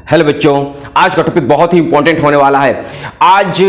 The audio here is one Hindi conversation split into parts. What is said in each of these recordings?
हेलो बच्चों, आज का टॉपिक बहुत ही इंपॉर्टेंट होने वाला है। आज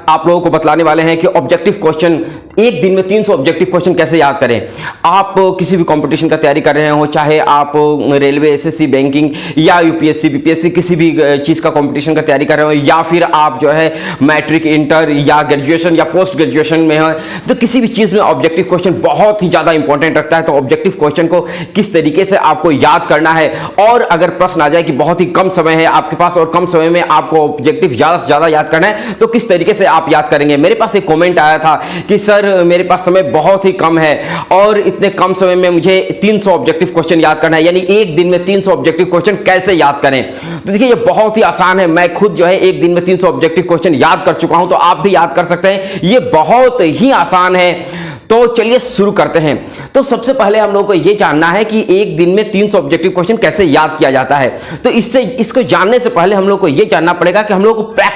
आप लोगों को बतलाने वाले हैं कि ऑब्जेक्टिव क्वेश्चन, एक दिन में 300 ऑब्जेक्टिव क्वेश्चन कैसे याद करें। आप किसी भी कंपटीशन का तैयारी कर रहे हो, चाहे आप रेलवे, एसएससी, बैंकिंग या यूपीएससी, बीपीएससी किसी भी चीज का कंपटीशन का तैयारी कर रहे हो, या फिर आप जो है मैट्रिक, इंटर या ग्रेजुएशन या पोस्ट ग्रेजुएशन में हो, तो किसी भी चीज में ऑब्जेक्टिव क्वेश्चन बहुत ही ज्यादा इंपॉर्टेंट रखता है। तो ऑब्जेक्टिव क्वेश्चन को किस तरीके से आपको याद करना है, और अगर प्रश्न आ जाए कि बहुत ही कम समय है आपके पास और कम समय में आपको ऑब्जेक्टिव ज्यादा से ज्यादा याद करना है, तो किस तरीके से आप याद करेंगे। मेरे पास एक कमेंट आया था कि सर मेरे पास समय बहुत ही कम है और इतने कम समय में मुझे 300 ऑब्जेक्टिव क्वेश्चन याद करना है, यानी एक दिन में 300 ऑब्जेक्टिव क्वेश्चन कैसे याद करें। तो देखिए, ये बहुत ही आसान है। मैं खुद जो है एक दिन में 300 ऑब्जेक्टिव क्वेश्चन याद कर चुका हूं, तो आप भी याद कर सकते हैं। ये बहुत ही आसान है। तो चलिए शुरू करते हैं। तो सबसे पहले हम लोगों को यह जानना है कि एक दिन में 300 ऑब्जेक्टिव क्वेश्चन कैसे याद किया जाता है। तो इसको जानने से पहले हम लोग को यह जानना पड़ेगा कि हम लोग को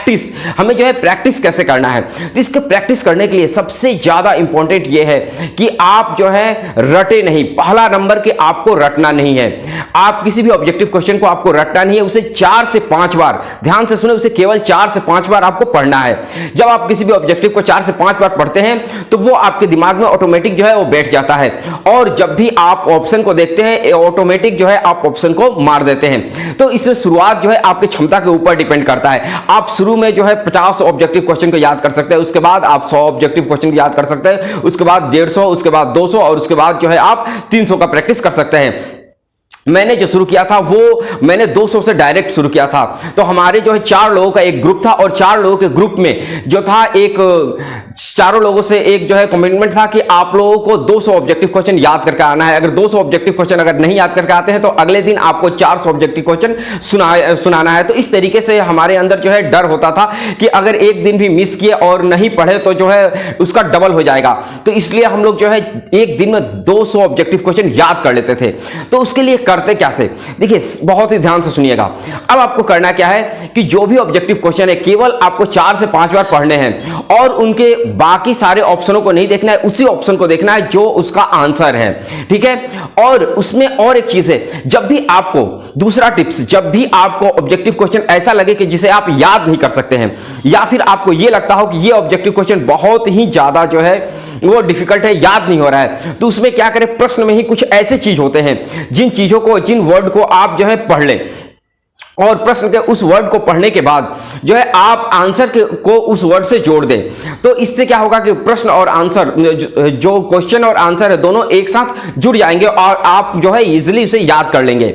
हमें जो है प्रैक्टिस कैसे करना है। तो इसके प्रैक्टिस करने के लिए सबसे ज्यादा इंपॉर्टेंट यह है कि आप जो है रटे नहीं। पहला नंबर कि आपको रटना नहीं है। आप किसी भी ऑब्जेक्टिव क्वेश्चन को आपको रटना नहीं है, उसे 4 से 5 बार, ध्यान से सुने, उसे केवल 4 से 5 बार आपको पढ़ना है। जब आप किसी भी ऑब्जेक्टिव को 4 से 5 बार पढ़ते हैं तो वो आपके दिमाग ऑटोमेटिक जो है वो बैठ जाता है, और जब भी आप ऑप्शन को देखते हैं ऑटोमेटिक जो है आप ऑप्शन को मार देते हैं। तो इसमें शुरुआत जो है आपकी क्षमता के ऊपर डिपेंड करता है। आप शुरू में जो है 50 ऑब्जेक्टिव क्वेश्चन को याद कर सकते हैं, उसके बाद आप 100 ऑब्जेक्टिव क्वेश्चन याद कर सकते हैं, उसके बाद 150, उसके बाद 200 और उसके बाद जो है आप 300 का प्रैक्टिस कर सकते हैं। मैंने जो शुरू किया था वो मैंने 200 से डायरेक्ट शुरू किया था। तो हमारे जो है 4 लोगों का एक ग्रुप था, और 4 लोगों के ग्रुप में जो था चारों लोगों से एक जो है कमिटमेंट था कि आप लोगों को 200 ऑब्जेक्टिव क्वेश्चन याद करके आना है। अगर 200 ऑब्जेक्टिव क्वेश्चन अगर नहीं याद करके आते हैं तो अगले दिन आपको 400 ऑब्जेक्टिव क्वेश्चन सुनाना है। तो इस तरीके से हमारे अंदर जो है डर होता था कि अगर एक दिन भी मिस किए और नहीं पढ़े तो जो है उसका डबल हो जाएगा। तो इसलिए हम लोग जो है एक दिन में 200 ऑब्जेक्टिव क्वेश्चन याद कर लेते थे। तो उसके लिए करते क्या थे, देखिए बहुत ही ध्यान से सुनिएगा। अब आपको करना क्या है कि जो भी ऑब्जेक्टिव क्वेश्चन है केवल आपको 4 से 5 बार पढ़ने हैं, और उनके बाकी सारे ऑप्शनों को नहीं देखना है, उसी ऑप्शन को देखना है जो उसका आंसर है, ठीक है। और उसमें और एक चीज है, जब भी आपको दूसरा टिप्स, जब भी आपको ऑब्जेक्टिव क्वेश्चन ऐसा लगे कि जिसे आप याद नहीं कर सकते हैं, या फिर आपको यह लगता हो कि यह ऑब्जेक्टिव क्वेश्चन बहुत ही ज्यादा जो है वो डिफिकल्ट है, याद नहीं हो रहा है, तो उसमें क्या करें, प्रश्न में ही कुछ ऐसे चीज होते हैं जिन वर्ड को आप जो है पढ़ लें, और प्रश्न के उस वर्ड को पढ़ने के बाद जो है आप आंसर को उस वर्ड से जोड़ दें। तो इससे क्या होगा कि प्रश्न और आंसर, जो क्वेश्चन और आंसर है, दोनों एक साथ जुड़ जाएंगे और आप जो है इजीली उसे याद कर लेंगे।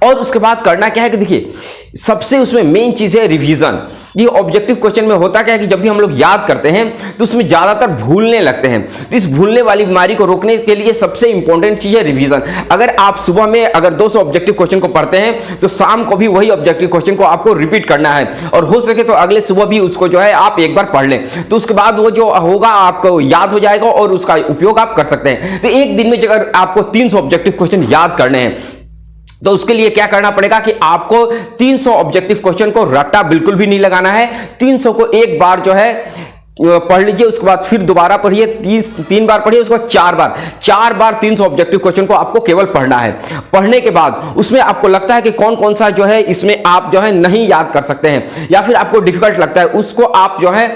और उसके बाद करना क्या है कि देखिए, सबसे उसमें मेन चीज है रिवीजन। ये ऑब्जेक्टिव क्वेश्चन में होता क्या है कि जब भी हम लोग याद करते हैं तो उसमें ज्यादातर भूलने लगते हैं। तो इस भूलने वाली बीमारी को रोकने के लिए सबसे इंपॉर्टेंट चीज है रिवीजन। अगर आप सुबह में अगर 200 ऑब्जेक्टिव क्वेश्चन को पढ़ते हैं तो शाम को भी वही ऑब्जेक्टिव क्वेश्चन को आपको रिपीट करना है, और हो सके तो अगले सुबह भी उसको जो है आप एक बार पढ़ लें। तो उसके बाद वो जो होगा आपको याद हो जाएगा और उसका उपयोग आप कर सकते हैं। तो एक दिन में अगर आपको 300 ऑब्जेक्टिव क्वेश्चन याद करने हैं तो उसके लिए क्या करना पड़ेगा कि आपको 300 ऑब्जेक्टिव क्वेश्चन को रट्टा बिल्कुल भी नहीं लगाना है। 300 को एक बार जो है पढ़ लीजिए, उसके बाद फिर दोबारा पढ़िए, 3 बार पढ़िए, उसके बाद 4 बार 300 ऑब्जेक्टिव क्वेश्चन को आपको केवल पढ़ना है। पढ़ने के बाद उसमें आपको लगता है कि कौन कौन सा जो है इसमें आप जो है नहीं याद कर सकते हैं, या फिर आपको डिफिकल्ट लगता है, उसको आप जो है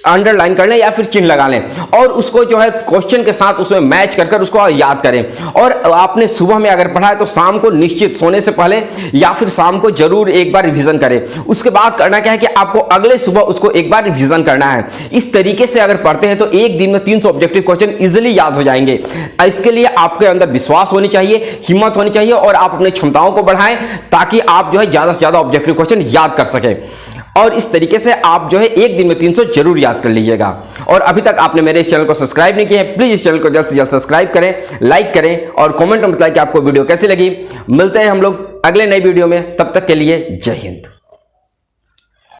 अंडरलाइन कर लें या फिर चिन्ह लगा लें, और उसको जो है क्वेश्चन के साथ उसमें मैच कर उसको याद करें। और आपने सुबह में अगर पढ़ा है तो शाम को निश्चित सोने से पहले या फिर शाम को जरूर एक बार रिवीजन करें। उसके बाद करना क्या है कि आपको अगले सुबह उसको एक बार रिवीजन करना है। इस तरीके से अगर पढ़ते हैं तो एक दिन में 300 ऑब्जेक्टिव क्वेश्चन इजीली याद हो जाएंगे। इसके लिए आपके अंदर विश्वास होनी चाहिए, हिम्मत होनी चाहिए, और आप अपनी क्षमताओं को बढ़ाएं ताकि आप जो है ज्यादा से ज्यादा ऑब्जेक्टिव क्वेश्चन याद कर सकें। और इस तरीके से आप जो है एक दिन में 300 जरूर याद कर लीजिएगा। और अभी तक आपने मेरे इस चैनल को सब्सक्राइब नहीं किया है, प्लीज इस चैनल को जल्द से जल्द सब्सक्राइब करें, लाइक करें, और कमेंट में बताएं कि आपको वीडियो कैसी लगी। मिलते हैं हम लोग अगले नई वीडियो में, तब तक के लिए जय हिंद।